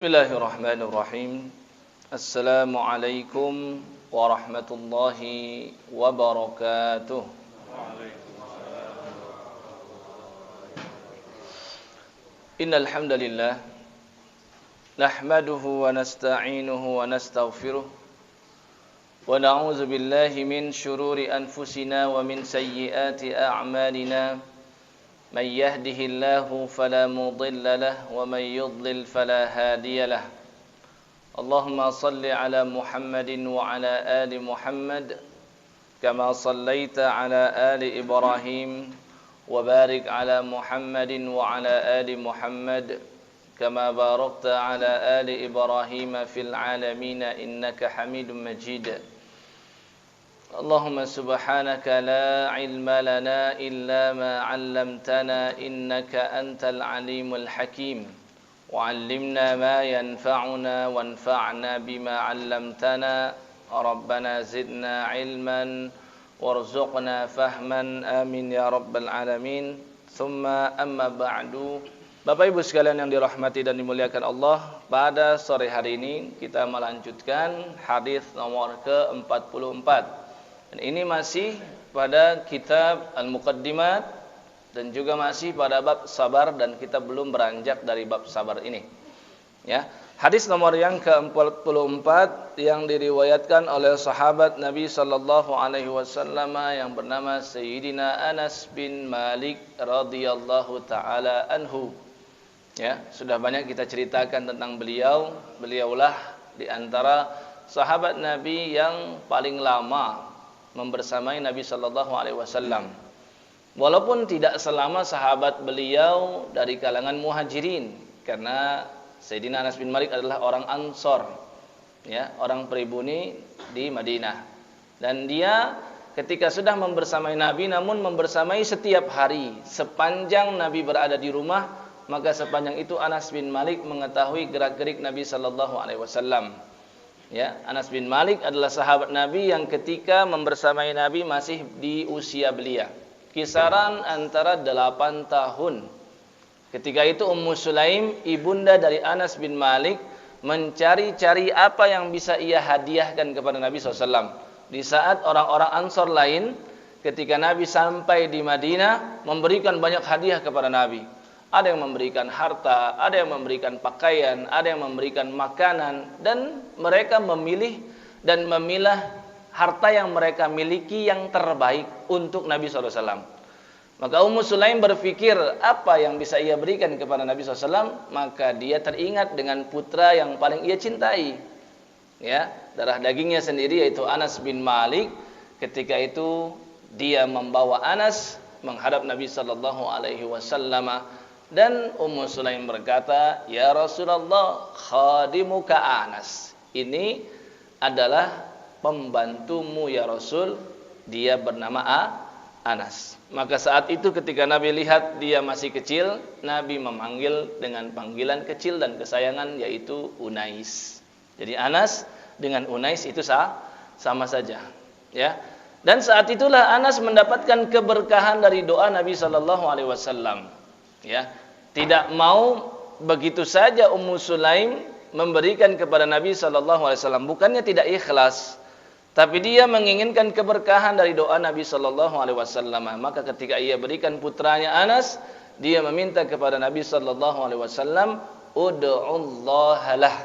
Bismillahirrahmanirrahim. Assalamualaikum warahmatullahi wabarakatuh. Innal hamdalillah nahmaduhu wa nasta'inuhu wa nastaghfiruh wa na'udzu billahi min shururi anfusina wa min sayyiati a'malina. من يهده الله فلا مضل له ومن يضلل فلا هادي له اللهم صل على محمد وعلى آل محمد كما صليت على آل إبراهيم وبارك على محمد وعلى آل محمد كما باركت على آل إبراهيم في العالمين إنك حميد مجيد اللهم سبحانك لا علم لنا إلا ما علمتنا إنك أنت العليم الحكيم وعلمنا ما ينفعنا وانفعنا بما علمتنا ربنا زدنا علما وارزقنا فهما آمين يا رب العالمين ثم أما بعد. Bapak Ibu sekalian yang dirahmati dan dimuliakan Allah, pada sore hari ini kita melanjutkan hadis nomor ke-44. Dan ini masih pada kitab Al-Muqaddimat dan juga masih pada bab sabar, dan kita belum beranjak dari bab sabar ini. Ya, hadis nomor yang ke-44 yang diriwayatkan oleh sahabat Nabi sallallahu alaihi wasallam yang bernama Sayyidina Anas bin Malik radhiyallahu taala anhu. Ya, sudah banyak kita ceritakan tentang beliau. Beliaulah di antara sahabat Nabi yang paling lama membersamai Nabi sallallahu alaihi wasallam. Walaupun tidak selama sahabat beliau dari kalangan Muhajirin, karena Sayyidina Anas bin Malik adalah orang Ansor, ya, orang pribumi di Madinah. Dan dia ketika sudah membersamai Nabi, namun membersamai setiap hari sepanjang Nabi berada di rumah, maka sepanjang itu Anas bin Malik mengetahui gerak-gerik Nabi sallallahu alaihi wasallam. Ya, Anas bin Malik adalah sahabat Nabi yang ketika membersamai Nabi masih di usia belia, kisaran antara 8 tahun. Ketika itu Ummu Sulaim, ibunda dari Anas bin Malik, mencari-cari apa yang bisa ia hadiahkan kepada Nabi SAW. Di saat orang-orang Ansor lain, ketika Nabi sampai di Madinah, memberikan banyak hadiah kepada Nabi. Ada yang memberikan harta, ada yang memberikan pakaian, ada yang memberikan makanan, dan mereka memilih dan memilah harta yang mereka miliki yang terbaik untuk Nabi SAW. Maka Ummu Sulaim berpikir apa yang bisa ia berikan kepada Nabi SAW, maka dia teringat dengan putra yang paling ia cintai, ya, darah dagingnya sendiri, yaitu Anas bin Malik. Ketika itu dia membawa Anas menghadap Nabi sallallahu alaihi wasallam. Dan Ummu Sulaim berkata, "Ya Rasulullah, khadimuka Anas." Ini adalah pembantumu ya Rasul, dia bernama Anas. Maka saat itu ketika Nabi lihat dia masih kecil, Nabi memanggil dengan panggilan kecil dan kesayangan, yaitu Unais. Jadi Anas dengan Unais itu sama saja, ya. Dan saat itulah Anas mendapatkan keberkahan dari doa Nabi sallallahu alaihi wasallam. Ya, tidak mau begitu saja Ummu Sulaim memberikan kepada Nabi sallallahu alaihi wasallam, bukannya tidak ikhlas, tapi dia menginginkan keberkahan dari doa Nabi sallallahu alaihi wasallam. Maka ketika ia berikan putranya Anas, dia meminta kepada Nabi sallallahu alaihi wasallam, "Ud'ullaha lah,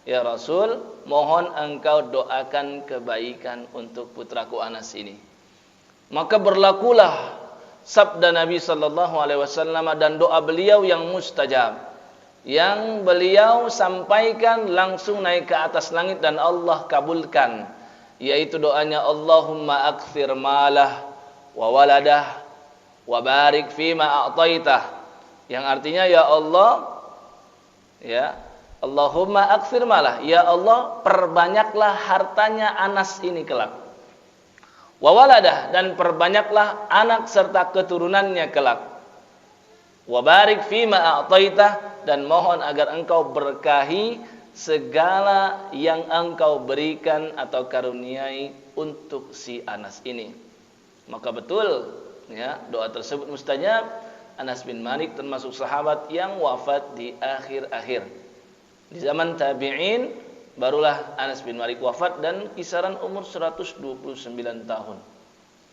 ya Rasul, mohon engkau doakan kebaikan untuk putraku Anas ini." Maka berlakulah sabda Nabi sallallahu alaihi wasallam dan doa beliau yang mustajab, yang beliau sampaikan langsung naik ke atas langit dan Allah kabulkan, yaitu doanya, "Allahumma aktsir malah wa waladah wa barik fima a'taitah." Yang artinya, ya Allah, ya, Allahumma aktsir malah, ya Allah, perbanyaklah hartanya Anas ini kelak. Wa waladah, dan perbanyaklah anak serta keturunannya kelak. Wa barik fima a'taitah, dan mohon agar engkau berkahi segala yang engkau berikan atau karuniai untuk si Anas ini. Maka betul, ya, doa tersebut mustajab. Anas bin Malik termasuk sahabat yang wafat di akhir-akhir. Di zaman tabi'in barulah Anas bin Malik wafat dan kisaran umur 129 tahun.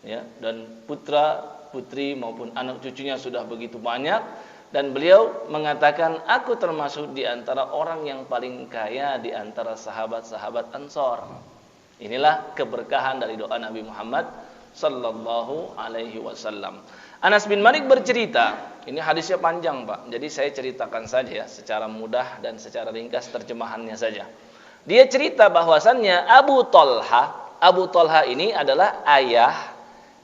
Ya, dan putra, putri maupun anak cucunya sudah begitu banyak, dan beliau mengatakan, aku termasuk di antara orang yang paling kaya di antara sahabat-sahabat Ansor. Inilah keberkahan dari doa Nabi Muhammad sallallahu alaihi wasallam. Anas bin Malik bercerita, ini hadisnya panjang, Pak. Jadi saya ceritakan saja ya secara mudah dan secara ringkas terjemahannya saja. Dia cerita bahwasannya Abu Talha ini adalah ayah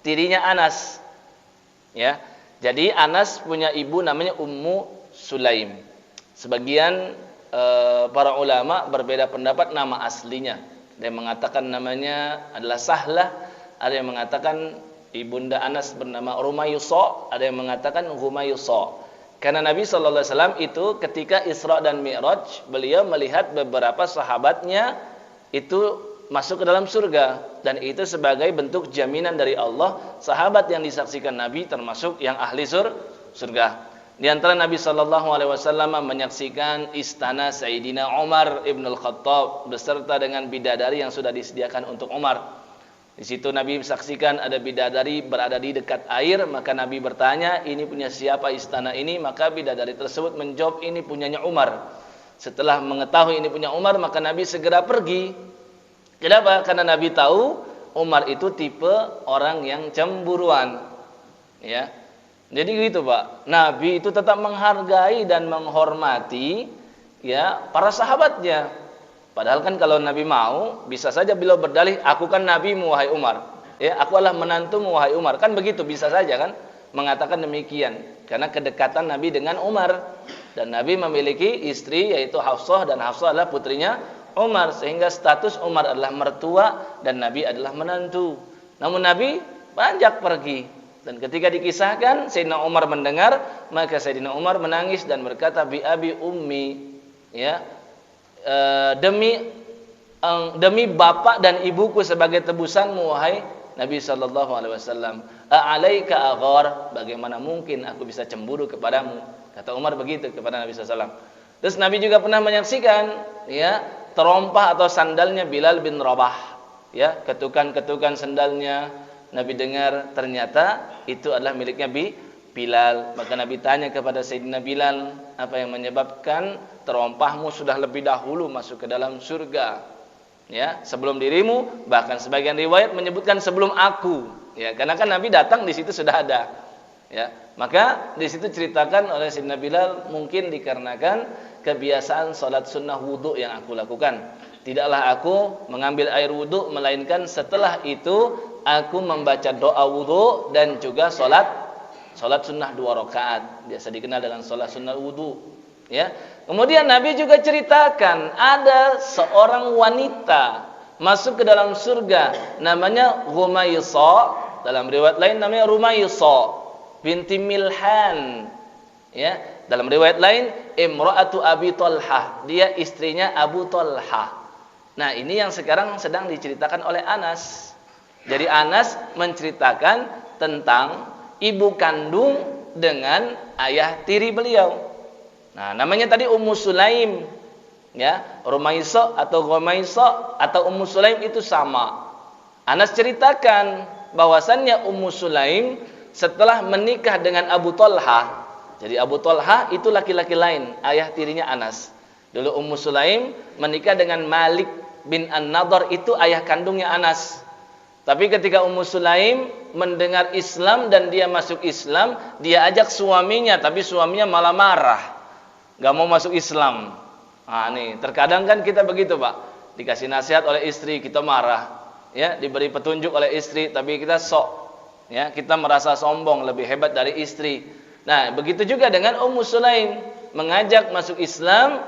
tirinya Anas. Ya. Jadi Anas punya ibu namanya Ummu Sulaim. Sebagian para ulama berbeda pendapat nama aslinya. Ada yang mengatakan namanya adalah Sahlah, ada yang mengatakan ibunda Anas bernama Rumaysa, ada yang mengatakan Humaysa. Karena Nabi sallallahu alaihi wasallam itu ketika Isra dan Mi'raj, beliau melihat beberapa sahabatnya itu masuk ke dalam surga, dan itu sebagai bentuk jaminan dari Allah sahabat yang disaksikan Nabi termasuk yang ahli surga. Di antara Nabi sallallahu alaihi wasallam menyaksikan istana Sayyidina Umar ibn al-Khattab beserta dengan bidadari yang sudah disediakan untuk Umar. Di situ Nabi saksikan ada bidadari berada di dekat air, maka Nabi bertanya, ini punya siapa istana ini? Maka bidadari tersebut menjawab, ini punyanya Umar. Setelah mengetahui ini punya Umar, maka Nabi segera pergi. Kenapa? Karena Nabi tahu Umar itu tipe orang yang cemburuan. Ya. Jadi gitu, Pak. Nabi itu tetap menghargai dan menghormati ya para sahabatnya. Padahal kan kalau Nabi mau, bisa saja beliau berdalih, aku kan Nabimu wahai Umar. Ya, aku adalah menantumu wahai Umar. Kan begitu, bisa saja kan mengatakan demikian. Karena kedekatan Nabi dengan Umar. Dan Nabi memiliki istri yaitu Hafsah, dan Hafsah adalah putrinya Umar, sehingga status Umar adalah mertua dan Nabi adalah menantu. Namun Nabi banyak pergi, dan ketika dikisahkan Sayyidina Umar mendengar, maka Sayyidina Umar menangis dan berkata, bi abi ummi, ya, demi bapak dan ibuku sebagai tebusanmu wahai Nabi sallallahu alaihi wasallam, a'alaika aghar, bagaimana mungkin aku bisa cemburu kepadamu, kata Umar begitu kepada Nabi sallallahu alaihi wasallam. Terus Nabi juga pernah menyaksikan ya terompah atau sandalnya Bilal bin Rabah, ya, ketukan-ketukan sandalnya Nabi dengar ternyata itu adalah miliknya Bilal. Maka Nabi tanya kepada Sayyidina Bilal, apa yang menyebabkan terompahmu sudah lebih dahulu masuk ke dalam surga, ya, sebelum dirimu, bahkan sebagian riwayat menyebutkan sebelum aku, ya, karena kan Nabi datang di situ sudah ada, ya. Maka di situ ceritakan oleh Sayyidina Bilal, mungkin dikarenakan kebiasaan salat sunnah wudu yang aku lakukan. Tidaklah aku mengambil air wudu, melainkan setelah itu aku membaca doa wudu dan juga salat sunnah 2 rakaat. Biasa dikenal dengan salat sunnah wudu. Ya. Kemudian Nabi juga ceritakan ada seorang wanita masuk ke dalam surga, namanya Humaysa. Dalam riwayat lain namanya Rumaysa binti Milhan. Ya. Dalam riwayat lain, Imra'atu Abi Talha, dia istrinya Abu Talha. Nah, ini yang sekarang sedang diceritakan oleh Anas. Jadi Anas menceritakan tentang ibu kandung dengan ayah tiri beliau. Nah, namanya tadi Ummu Sulaim. Ya, Rumaysa atau Ghumaysa atau Ummu Sulaim itu sama. Anas ceritakan bahwasannya Ummu Sulaim setelah menikah dengan Abu Talha. Jadi Abu Talha itu laki-laki lain, ayah tirinya Anas. Dulu Ummu Sulaim menikah dengan Malik bin An-Nadhr, itu ayah kandungnya Anas. Tapi ketika Ummu Sulaim mendengar Islam dan dia masuk Islam, dia ajak suaminya, tapi suaminya malah marah, gak mau masuk Islam. Nah, nih terkadang kan kita begitu, Pak. Dikasih nasihat oleh istri, kita marah. Ya, diberi petunjuk oleh istri, tapi kita sok. Ya, kita merasa sombong, lebih hebat dari istri. Nah, begitu juga dengan Ummu Sulaim, mengajak masuk Islam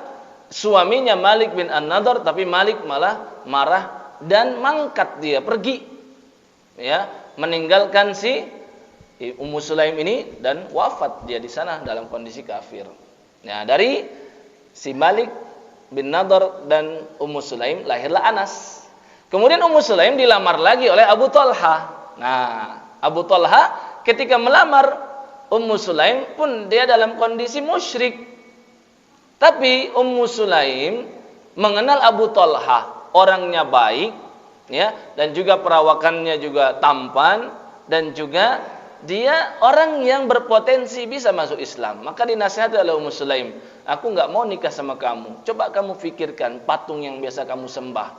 suaminya Malik bin An-Nadhr, tapi Malik malah marah dan mangkat, dia pergi, ya, meninggalkan si Ummu Sulaim ini dan wafat dia di sana dalam kondisi kafir. Nah, dari si Malik bin Nadhr dan Ummu Sulaim lahirlah Anas. Kemudian Ummu Sulaim dilamar lagi oleh Abu Talha. Nah, Abu Talha ketika melamar Ummu Sulaim pun dia dalam kondisi musyrik. Tapi Ummu Sulaim mengenal Abu Talha, orangnya baik, ya, dan juga perawakannya juga tampan, dan juga dia orang yang berpotensi bisa masuk Islam. Maka dinasihati oleh Ummu Sulaim, aku nggak mau nikah sama kamu. Coba kamu pikirkan patung yang biasa kamu sembah.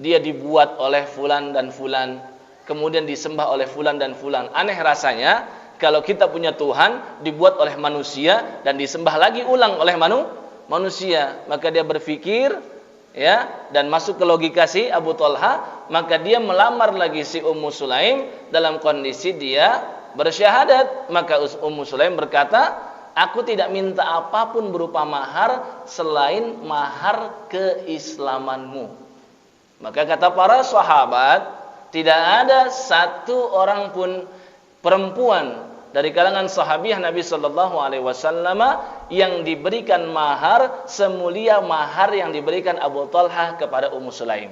Dia dibuat oleh fulan dan fulan, kemudian disembah oleh fulan dan fulan. Aneh rasanya kalau kita punya Tuhan dibuat oleh manusia dan disembah lagi ulang oleh manusia. Maka dia berpikir, ya, dan masuk ke logika si Abu Talha, maka dia melamar lagi si Ummu Sulaim dalam kondisi dia bersyahadat. Maka Ummu Sulaim berkata, aku tidak minta apapun berupa mahar selain mahar keislamanmu. Maka kata para sahabat, tidak ada satu orang pun perempuan dari kalangan sahabiah Nabi sallallahu alaihi wasallam yang diberikan mahar semulia mahar yang diberikan Abu Talha kepada Ummu Sulaim,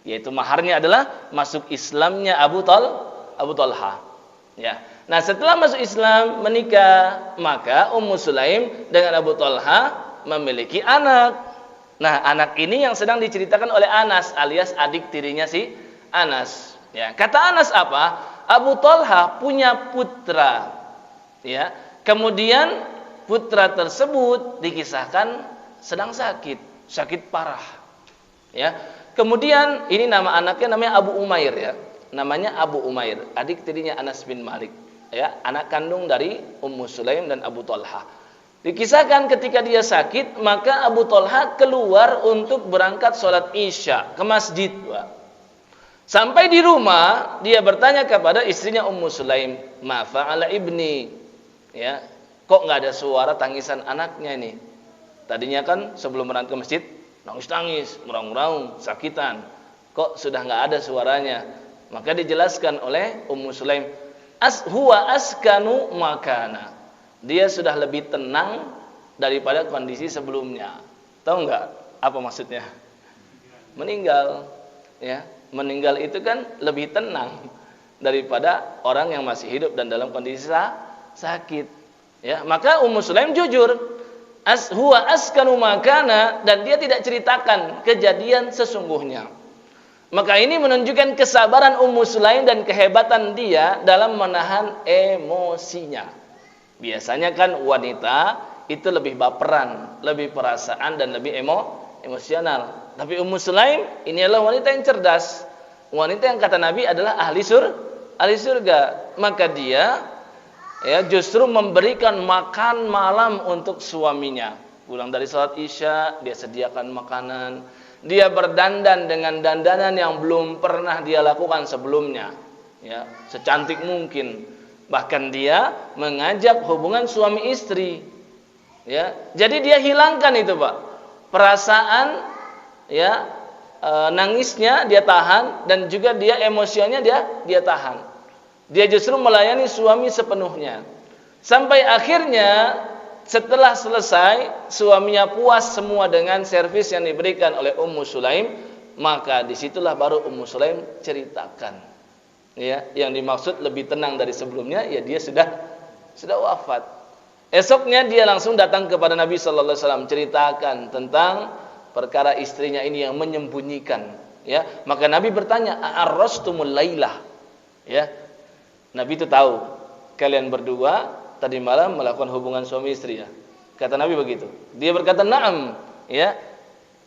yaitu maharnya adalah masuk Islamnya Abu Talha. Ya. Nah, setelah masuk Islam menikah, maka Ummu Sulaim dengan Abu Talha memiliki anak. Nah, anak ini yang sedang diceritakan oleh Anas alias adik tirinya si Anas. Ya, kata Anas apa? Abu Talha punya putra. Ya, kemudian putra tersebut dikisahkan sedang sakit parah. Ya, kemudian ini nama anaknya namanya Abu Umair, ya, namanya Abu Umair, adik tirinya Anas bin Malik, ya, anak kandung dari Ummu Sulaim dan Abu Talha. Dikisahkan ketika dia sakit, maka Abu Talha keluar untuk berangkat sholat isya ke masjid. Sampai di rumah dia bertanya kepada istrinya Ummu Sulaim, ma fa'ala ibni. Ya, kok nggak ada suara tangisan anaknya ini? Tadinya kan sebelum berangkat ke masjid nangis-nangis, meraung-raung, sakitan. Kok sudah nggak ada suaranya? Maka dijelaskan oleh Ummu Sulaim, huwa askanu makana. Dia sudah lebih tenang daripada kondisi sebelumnya. Tahu nggak apa maksudnya? Meninggal, ya. Meninggal itu kan lebih tenang daripada orang yang masih hidup dan dalam kondisi sakit. Ya, maka Ummu Sulaim jujur, huwa askanu makana, dan dia tidak ceritakan kejadian sesungguhnya. Maka ini menunjukkan kesabaran Ummu Sulaim dan kehebatan dia dalam menahan emosinya. Biasanya kan wanita itu lebih baperan, lebih perasaan dan lebih emosional. Tapi Ummu Sulaim ini adalah wanita yang cerdas. Wanita yang kata Nabi adalah ahli surga. Maka dia, ya, justru memberikan makan malam untuk suaminya. Pulang dari salat isya, dia sediakan makanan. Dia berdandan dengan dandanan yang belum pernah dia lakukan sebelumnya, ya, secantik mungkin. Bahkan dia mengajak hubungan suami istri, ya. Jadi dia hilangkan itu, Pak, perasaan, ya, nangisnya dia tahan, dan juga dia emosinya dia tahan. Dia justru melayani suami sepenuhnya. Sampai akhirnya setelah selesai suaminya puas semua dengan servis yang diberikan oleh Ummu Sulaim, maka disitulah baru Ummu Sulaim ceritakan, ya, yang dimaksud lebih tenang dari sebelumnya, ya, dia sudah wafat. Esoknya dia langsung datang kepada Nabi sallallahu alaihi wasallam ceritakan tentang perkara istrinya ini yang menyembunyikan, ya. Maka Nabi bertanya, "Arrastumul lailah?" Ya. Nabi itu tahu kalian berdua tadi malam melakukan hubungan suami istri, ya. Kata Nabi begitu. Dia berkata, "Na'am." Ya.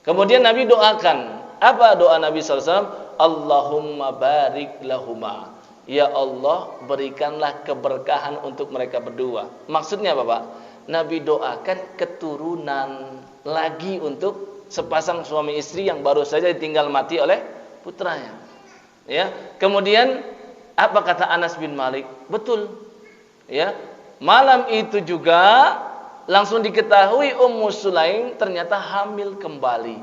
Kemudian Nabi doakan. Apa doa Nabi sallallahu alaihi wasallam? "Allahumma barik lahuma." Ya Allah, berikanlah keberkahan untuk mereka berdua. Maksudnya apa, Pak? Nabi doakan keturunan lagi untuk sepasang suami istri yang baru saja ditinggal mati oleh putranya. Ya. Kemudian apa kata Anas bin Malik? Betul. Ya. Malam itu juga langsung diketahui Ummu Sulaim ternyata hamil kembali.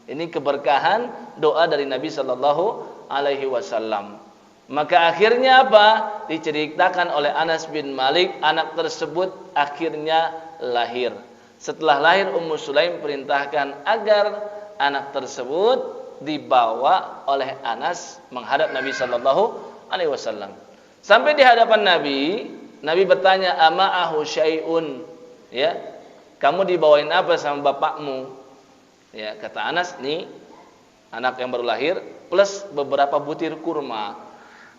Ini keberkahan doa dari Nabi sallallahu alaihi wasallam. Maka akhirnya apa? Diceritakan oleh Anas bin Malik, anak tersebut akhirnya lahir. Setelah lahir, Ummu Sulaim perintahkan agar anak tersebut dibawa oleh Anas menghadap Nabi sallallahu alaihi wasallam. Sampai di hadapan Nabi, Nabi bertanya, "Ama'ahu syai'un?" Ya. kamu dibawain apa sama bapakmu? Ya, kata Anas, nih anak yang baru lahir plus beberapa butir kurma.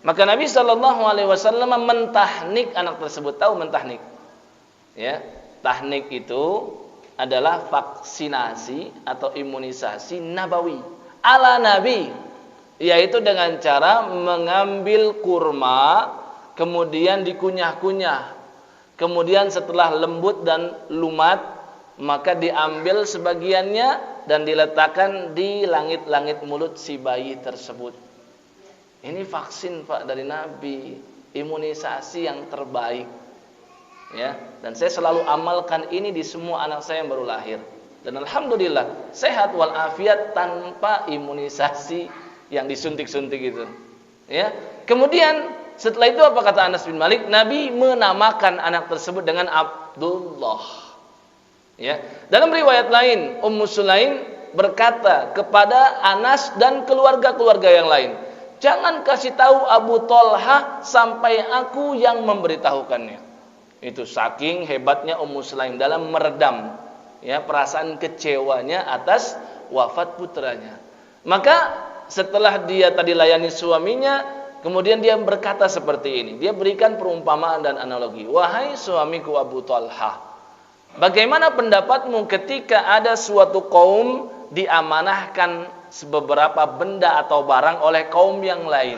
Maka Nabi Shallallahu Alaihi Wasallam mentahnik anak tersebut. Tahu mentahnik? Ya, tahnik itu adalah vaksinasi atau imunisasi nabawi ala Nabi, yaitu dengan cara mengambil kurma kemudian dikunyah-kunyah, kemudian setelah lembut dan lumat maka diambil sebagiannya dan diletakkan di langit-langit mulut si bayi tersebut. Ini vaksin Pak dari Nabi, imunisasi yang terbaik. Ya, dan saya selalu amalkan ini di semua anak saya yang baru lahir. Dan alhamdulillah sehat walafiat tanpa imunisasi yang disuntik-suntik itu. Ya. Kemudian setelah itu apa kata Anas bin Malik? Nabi menamakan anak tersebut dengan Abdullah. Ya. Dalam riwayat lain, Ummu Sulaim berkata kepada Anas dan keluarga-keluarga yang lain, jangan kasih tahu Abu Thalhah sampai aku yang memberitahukannya. Itu saking hebatnya Ummu Sulaim dalam meredam ya perasaan kecewanya atas wafat putranya. Maka setelah dia tadi layani suaminya, kemudian dia berkata seperti ini. Dia berikan perumpamaan dan analogi. Wahai suamiku Abu Thalhah, bagaimana pendapatmu ketika ada suatu kaum diamanahkan beberapa benda atau barang oleh kaum yang lain.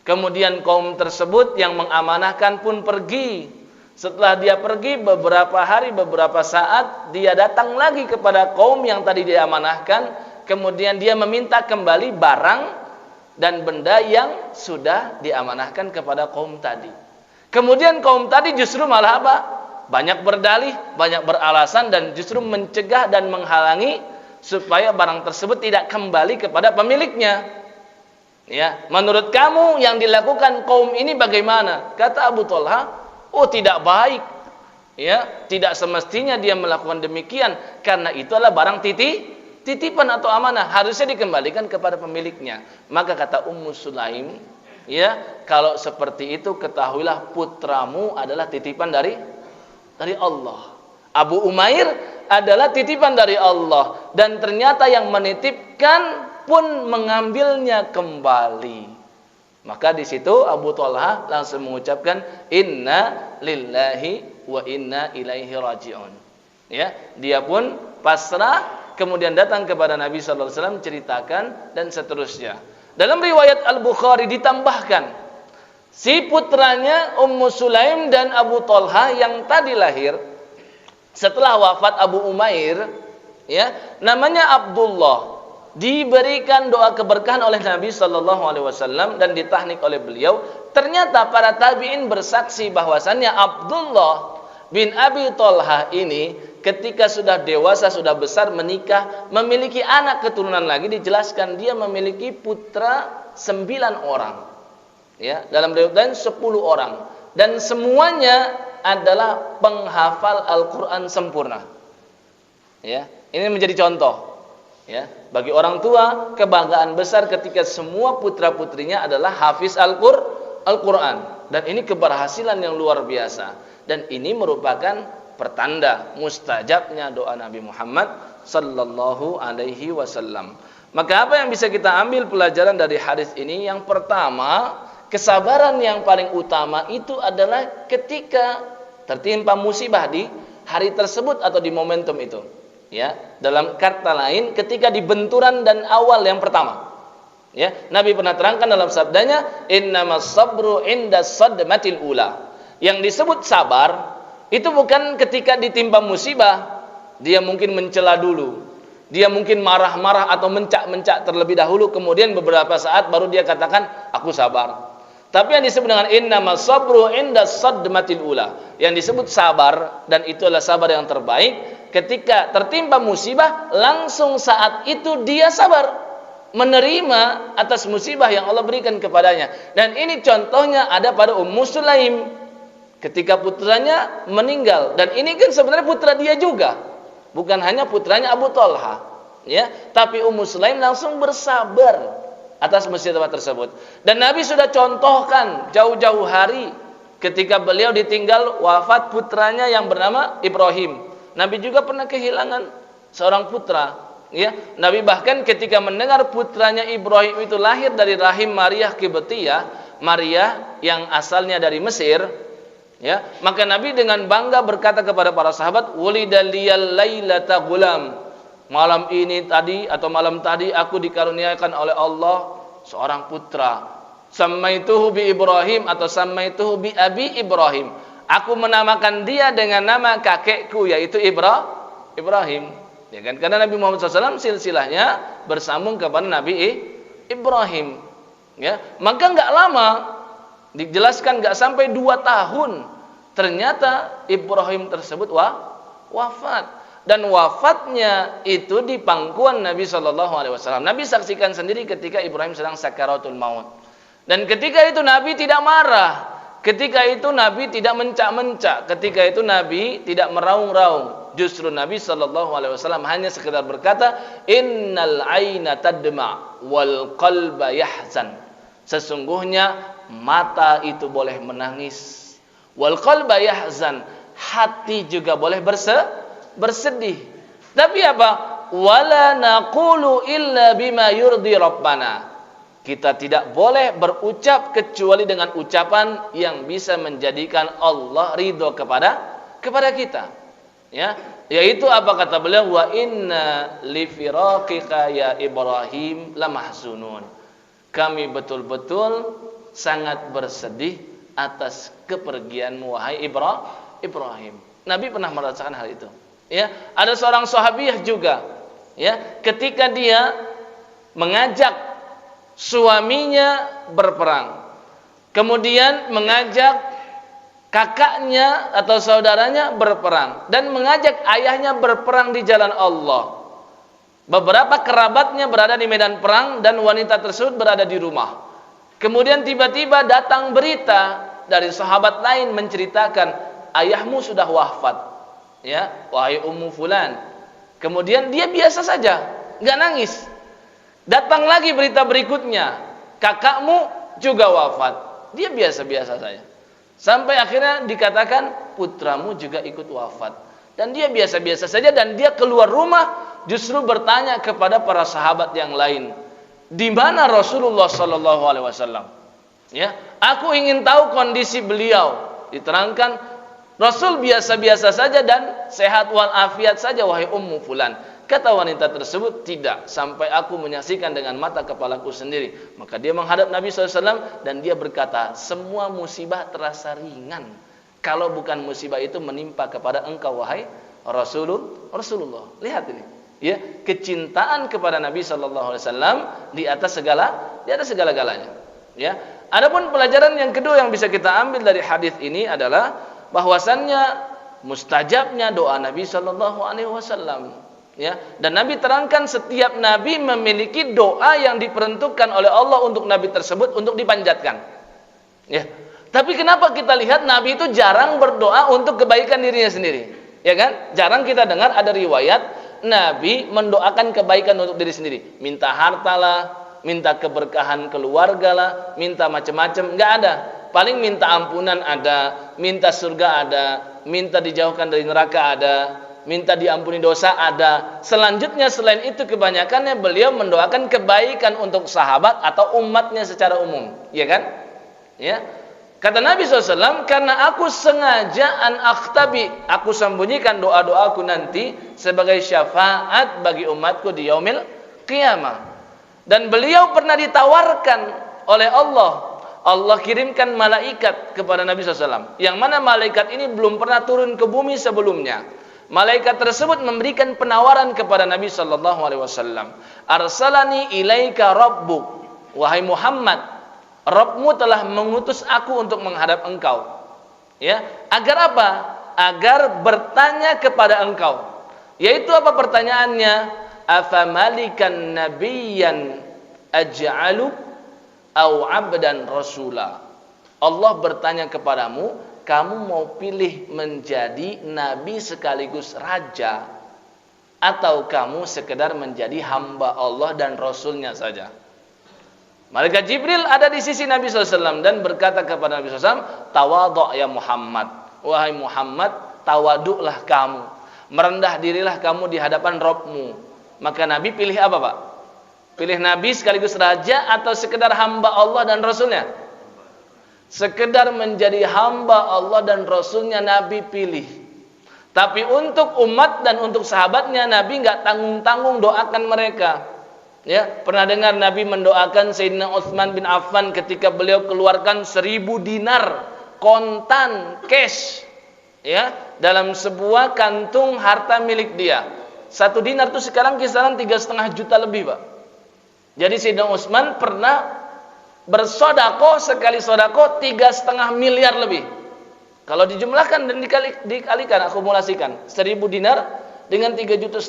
Kemudian kaum tersebut yang mengamanahkan pun pergi. Setelah dia pergi beberapa hari, beberapa saat, dia datang lagi kepada kaum yang tadi diamanahkan. Kemudian dia meminta kembali barang dan benda yang sudah diamanahkan kepada kaum tadi. Kemudian kaum tadi justru malah apa? Banyak berdalih, banyak beralasan dan justru mencegah dan menghalangi supaya barang tersebut tidak kembali kepada pemiliknya. Ya, menurut kamu yang dilakukan kaum ini bagaimana? Kata Abu Thalhah, oh tidak baik. Ya, tidak semestinya dia melakukan demikian karena itu adalah barang titipan atau amanah, harusnya dikembalikan kepada pemiliknya. Maka kata Ummu Sulaim, ya, kalau seperti itu ketahuilah putramu adalah titipan dari Allah. Abu Umair adalah titipan dari Allah dan ternyata yang menitipkan pun mengambilnya kembali. Maka di situ Abu Thalhah langsung mengucapkan inna lillahi wa inna ilaihi raji'un. Ya, dia pun pasrah kemudian datang kepada Nabi sallallahu alaihi wasallam ceritakan dan seterusnya. Dalam riwayat Al-Bukhari ditambahkan si putranya Ummu Sulaim dan Abu Thalhah yang tadi lahir setelah wafat Abu Umair, ya, namanya Abdullah. Diberikan doa keberkahan oleh Nabi sallallahu alaihi wasallam dan ditahnik oleh beliau. Ternyata para tabi'in bersaksi bahwasannya Abdullah bin Abi Thalhah ini ketika sudah dewasa, sudah besar, menikah, memiliki anak keturunan lagi, dijelaskan dia memiliki putra 9 orang. Ya, dalam riwayat lain 10 orang dan semuanya adalah penghafal Al-Qur'an sempurna. Ya, ini menjadi contoh. Ya, bagi orang tua kebanggaan besar ketika semua putra-putrinya adalah hafiz Al-Qur'an dan ini keberhasilan yang luar biasa dan ini merupakan pertanda mustajabnya doa Nabi Muhammad sallallahu alaihi wasallam. Maka apa yang bisa kita ambil pelajaran dari hadis ini? Yang pertama, kesabaran yang paling utama itu adalah ketika tertimpa musibah di hari tersebut atau di momentum itu. Ya, dalam kata lain ketika di benturan dan awal yang pertama. Ya, Nabi pernah terangkan dalam sabdanya, innamas sabru inda sadmatil ula. Yang disebut sabar itu bukan ketika ditimpa musibah dia mungkin mencela dulu, dia mungkin marah-marah atau mencak-mencak terlebih dahulu, kemudian beberapa saat baru dia katakan aku sabar. Tapi yang disebut dengan innamas sabru inda sadmatil ula, yang disebut sabar dan itu adalah sabar yang terbaik, ketika tertimpa musibah langsung saat itu dia sabar menerima atas musibah yang Allah berikan kepadanya. Dan ini contohnya ada pada Ummu Sulaim ketika putranya meninggal, dan ini kan sebenarnya putra dia juga, bukan hanya putranya Abu Thalhah, ya, tapi Ummu Sulaim langsung bersabar atas musibah tersebut. Dan Nabi sudah contohkan jauh-jauh hari ketika beliau ditinggal wafat putranya yang bernama Ibrahim. Nabi juga pernah kehilangan seorang putra. Ya, Nabi bahkan ketika mendengar putranya Ibrahim itu lahir dari rahim Maria Kibtiyah, Maria yang asalnya dari Mesir, ya, maka Nabi dengan bangga berkata kepada para sahabat, "Wulida liyal lailata gulam." Malam ini tadi atau malam tadi aku dikaruniakan oleh Allah seorang putra. Sammaituhu bi Ibrahim atau sammaituhu bi abi Ibrahim. Aku menamakan dia dengan nama kakekku yaitu Ibrahim. Ya kan? Karena Nabi Muhammad SAW silsilahnya bersambung kepada Nabi Ibrahim. Ya, maka nggak lama, dijelaskan nggak sampai 2 tahun, ternyata Ibrahim tersebut wafat. Dan wafatnya itu di pangkuan Nabi SAW. Nabi saksikan sendiri ketika Ibrahim sedang sakaratul maut. Dan ketika itu Nabi tidak marah, ketika itu Nabi tidak mencak-mencak, ketika itu Nabi tidak meraung-raung. Justru Nabi SAW hanya sekedar berkata, "Innal aina tadma wal qalba yahzan." Sesungguhnya mata itu boleh menangis, wal qalba yahzan, hati juga boleh bersedih. Tapi apa? Wala naqulu illa bima yurdi rabbana. Kita tidak boleh berucap kecuali dengan ucapan yang bisa menjadikan Allah ridho kepada kita. Ya, yaitu apa kata beliau, wa inna li firaqika ya Ibrahim lamahzunun. Kami betul-betul sangat bersedih atas kepergianmu wahai Ibrahim. Nabi pernah merasakan hal itu. Ya, ada seorang sahabiah juga, ya, ketika dia mengajak suaminya berperang, kemudian mengajak kakaknya atau saudaranya berperang, dan mengajak ayahnya berperang di jalan Allah. Beberapa kerabatnya berada di medan perang dan wanita tersebut berada di rumah. Kemudian tiba-tiba datang berita dari sahabat lain menceritakan, ayahmu sudah wafat. Ya, wahai Ummu Fulan. Kemudian dia biasa saja, nggak nangis. Datang lagi berita berikutnya, kakakmu juga wafat. Dia biasa-biasa saja. Sampai akhirnya dikatakan putramu juga ikut wafat. Dan dia biasa-biasa saja, dan dia keluar rumah justru bertanya kepada para sahabat yang lain, di mana Rasulullah sallallahu alaihi wasallam? Ya, aku ingin tahu kondisi beliau. Diterangkan Rasul biasa-biasa saja dan sehat walafiat saja wahai Ummu Fulan. Kata wanita tersebut, tidak, sampai aku menyaksikan dengan mata kepalaku sendiri. Maka dia menghadap Nabi SAW dan dia berkata, semua musibah terasa ringan kalau bukan musibah itu menimpa kepada engkau wahai Rasulullah. Lihat ini, ya, kecintaan kepada Nabi SAW di atas segala-galanya. Ya. Adapun pelajaran yang kedua yang bisa kita ambil dari hadis ini adalah bahwasannya mustajabnya doa Nabi sallallahu alaihi wasallam, ya. Dan Nabi terangkan setiap nabi memiliki doa yang diperuntukkan oleh Allah untuk nabi tersebut untuk dipanjatkan. Ya. Tapi kenapa kita lihat nabi itu jarang berdoa untuk kebaikan dirinya sendiri? Ya kan? Jarang kita dengar ada riwayat nabi mendoakan kebaikan untuk diri sendiri. Minta hartalah, minta keberkahan keluarga lah, minta macam-macam, enggak ada. Paling minta ampunan ada, minta surga ada, minta dijauhkan dari neraka ada, minta diampuni dosa ada. Selanjutnya selain itu kebanyakannya beliau mendoakan kebaikan untuk sahabat atau umatnya secara umum, ya kan? Ya. Kata Nabi SAW, karena aku sengaja aku sembunyikan doa-doaku nanti sebagai syafaat bagi umatku di yaumil qiyamah. Dan beliau pernah ditawarkan oleh Allah kirimkan malaikat kepada Nabi SAW, yang mana malaikat ini belum pernah turun ke bumi sebelumnya. Malaikat tersebut memberikan penawaran kepada Nabi SAW. Arsalani ilaika rabbuk, wahai Muhammad, Rabbmu telah mengutus aku untuk menghadap engkau. Ya, agar apa? Agar bertanya kepada engkau. Yaitu apa pertanyaannya? Afamalikan nabiyyan aj'alu au abdan rasula. Allah bertanya kepadamu, kamu mau pilih menjadi nabi sekaligus raja, atau kamu sekedar menjadi hamba Allah dan rasulnya saja? Malaikat Jibril ada di sisi Nabi SAW dan berkata kepada Nabi SAW, tawadhu' ya Muhammad, wahai Muhammad, tawaduklah kamu. Merendah dirilah kamu di hadapan Rabbmu. Maka Nabi pilih apa, Pak? Pilih Nabi sekaligus raja atau sekedar hamba Allah dan Rasulnya? Sekedar menjadi hamba Allah dan Rasulnya Nabi pilih. Tapi untuk umat dan untuk sahabatnya Nabi nggak tanggung-tanggung doakan mereka. Ya, pernah dengar Nabi mendoakan Sayyidina Utsman bin Affan ketika beliau keluarkan 1000 dinar kontan cash, ya, dalam sebuah kantung harta milik dia. 1 dinar itu sekarang kisaran 3,5 juta lebih, Pak. Jadi Sayyidina Utsman pernah bersodako, sekali sodako 3,5 miliar lebih. Kalau dijumlahkan dan dikalikan, akumulasikan 1000 dinar dengan 3,5 juta.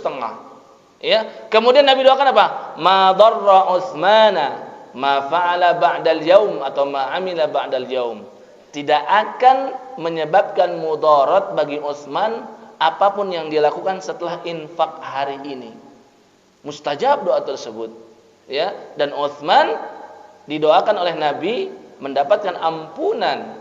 Ya. Kemudian Nabi doakan apa? Ma darra Utsmana ma fa'ala ba'dal yaum atau ma amila ba'dal yaum. Tidak akan menyebabkan mudarat bagi Utsman apapun yang dia lakukan setelah infak hari ini. Mustajab doa tersebut. Ya, dan Utsman didoakan oleh Nabi mendapatkan ampunan.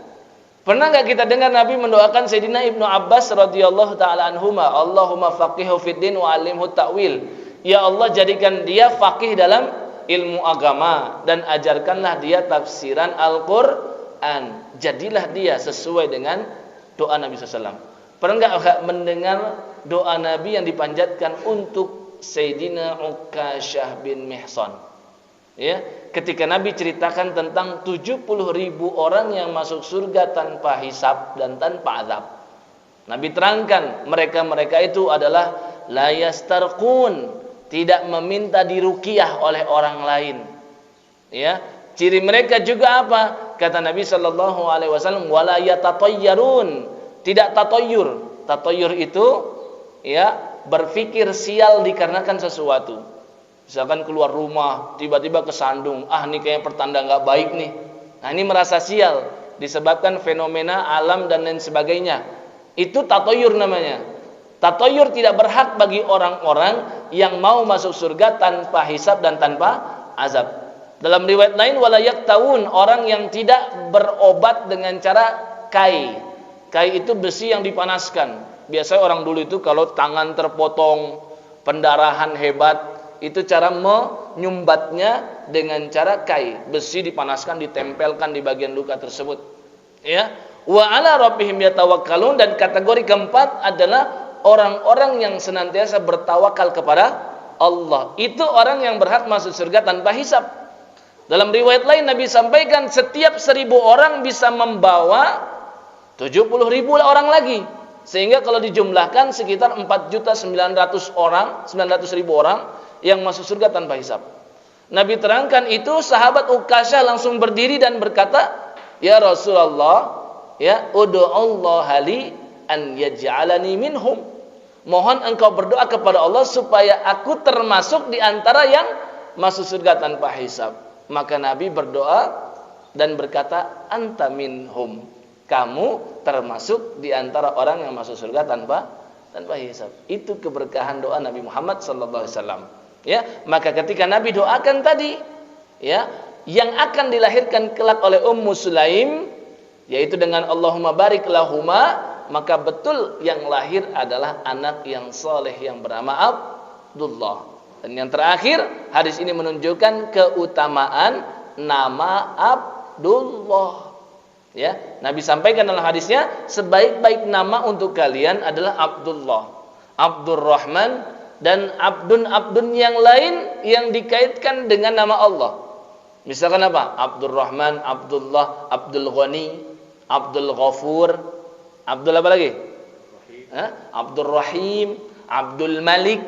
Pernah enggak kita dengar Nabi mendoakan Sayyidina Ibnu Abbas radhiyallahu taala anhuma, Allahumma faqihhu fid din wa 'allimhu ta'wil. Ya Allah, jadikan dia faqih dalam ilmu agama dan ajarkanlah dia tafsiran Al-Qur'an. Jadilah dia sesuai dengan doa Nabi sallallahu alaihi wasallam. Pernah enggak mendengar doa Nabi yang dipanjatkan untuk Sayyidina Ukasyah bin Mihsan? Ya, ketika Nabi ceritakan tentang 70.000 orang yang masuk surga tanpa hisab dan tanpa azab. Nabi terangkan mereka-mereka itu adalah la yastarqun, tidak meminta diruqyah oleh orang lain. Ya, ciri mereka juga apa? Kata Nabi sallallahu alaihi wasallam, wala yatatayyarun, tidak tatayyur. Tatayyur itu ya berpikir sial dikarenakan sesuatu. Misalkan keluar rumah, tiba-tiba kesandung. Ini kayaknya pertanda nggak baik nih. Nah, ini merasa sial disebabkan fenomena alam dan lain sebagainya. Itu tatoyur namanya. Tatoyur tidak berhak bagi orang-orang yang mau masuk surga tanpa hisab dan tanpa azab. Dalam riwayat lain, wala yaktawun, orang yang tidak berobat dengan cara kai. Kai itu besi yang dipanaskan. Biasanya orang dulu itu kalau tangan terpotong, pendarahan hebat, itu cara menyumbatnya dengan cara kai, besi dipanaskan, ditempelkan di bagian luka tersebut. Ya, wa ala rabbihim yatawakkalun, dan kategori keempat adalah orang-orang yang senantiasa bertawakal kepada Allah. Itu orang yang berhak masuk surga tanpa hisab. Dalam riwayat lain Nabi sampaikan setiap 1000 orang bisa membawa 70.000 orang lagi. Sehingga kalau dijumlahkan sekitar 4.900.000 orang yang masuk surga tanpa hisab. Nabi terangkan itu, sahabat Ukasyah langsung berdiri dan berkata, "Ya Rasulullah, ya ud'ullaha li an yaj'alani minhum." Mohon engkau berdoa kepada Allah supaya aku termasuk di antara yang masuk surga tanpa hisab. Maka Nabi berdoa dan berkata, "Anta minhum." Kamu termasuk di antara orang yang masuk surga tanpa hisab. Itu keberkahan doa Nabi Muhammad sallallahu alaihi wasallam. Ya, maka ketika Nabi doakan tadi, ya, yang akan dilahirkan kelak oleh Ummu Sulaim, yaitu dengan Allahumma barik lahuma, maka betul yang lahir adalah anak yang soleh yang bernama Abdullah. Dan yang terakhir, hadis ini menunjukkan keutamaan nama Abdullah. Ya, Nabi sampaikan dalam hadisnya, sebaik-baik nama untuk kalian adalah Abdullah, Abdurrahman, dan abdun yang lain yang dikaitkan dengan nama Allah. Misalkan apa? Abdurrahman, Abdullah, Abdul Ghani, Abdul Ghafur, Abdul apa lagi? Abdul Rahim, Abdul Malik,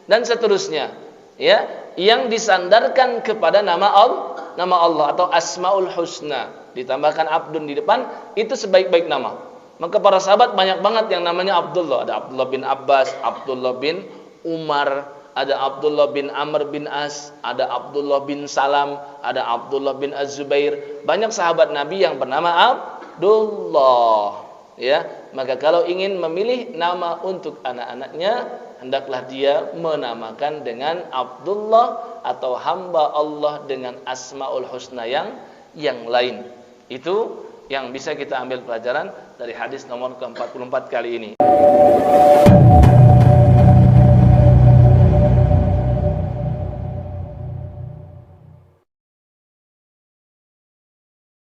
dan seterusnya. Ya, yang disandarkan kepada nama Allah atau Asmaul Husna, ditambahkan Abdun di depan, itu sebaik-baik nama. Maka para sahabat banyak banget yang namanya Abdullah. Ada Abdullah bin Abbas, Abdullah bin Umar, ada Abdullah bin Amr bin As, ada Abdullah bin Salam, ada Abdullah bin Az-Zubair. Banyak sahabat Nabi yang bernama Abdullah. Ya, maka kalau ingin memilih nama untuk anak-anaknya, hendaklah dia menamakan dengan Abdullah atau hamba Allah dengan Asmaul Husna yang lain. Itu yang bisa kita ambil pelajaran dari hadis nomor ke-44 kali ini.